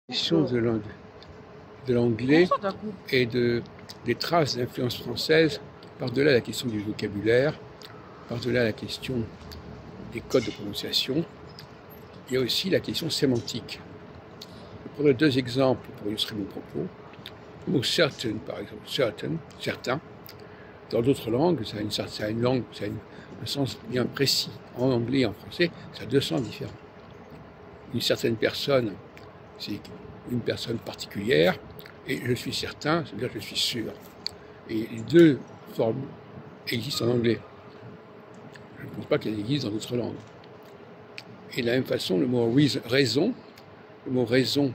Question de l'anglais et des traces d'influence française par-delà la question du vocabulaire, par-delà la question des codes de prononciation. Il y a aussi la question sémantique. Je prendrai deux exemples pour illustrer mon propos. Le mot certain, par exemple, certain, dans d'autres langues, ça a un sens bien précis. En anglais et en français, ça a deux sens différents. Une certaine personne, c'est une personne particulière, et je suis certain, c'est-à-dire je suis sûr. Et les deux formes existent en anglais. Je ne pense pas qu'elles existent dans d'autres langues. Et de la même façon, le mot raison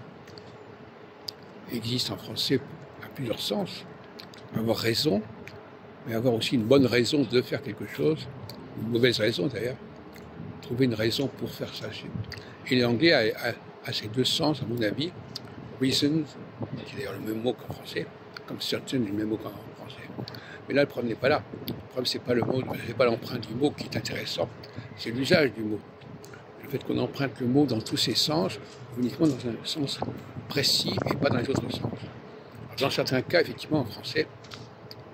existe en français à plusieurs sens. Avoir raison, mais avoir aussi une bonne raison de faire quelque chose, une mauvaise raison d'ailleurs, trouver une raison pour faire ça. Et l'anglais a ces deux sens, à mon avis. Reason, qui est d'ailleurs le même mot qu'en français, comme certain est le même mot qu'en français. Mais là, le problème n'est pas là. Le problème, c'est pas le mot, c'est pas l'empreinte du mot qui est intéressant, c'est l'usage du mot. Le fait qu'on emprunte le mot dans tous ses sens, uniquement dans un sens précis et pas dans les autres sens. Alors, dans certains cas, effectivement, en français,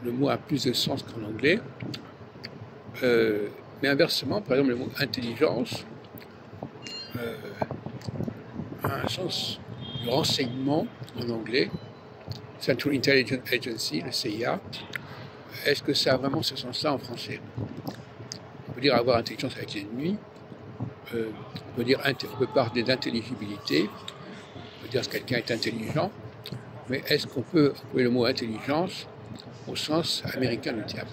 le mot a plus de sens qu'en anglais. Mais inversement, par exemple, le mot intelligence a un sens du renseignement en anglais, Central Intelligence Agency, le CIA. Est-ce que ça a vraiment ce sens-là en français? On peut dire avoir intelligence avec l'ennemi, on peut parler d'intelligibilité, on peut dire que quelqu'un est intelligent, mais est-ce qu'on peut employer le mot intelligence au sens américain du terme?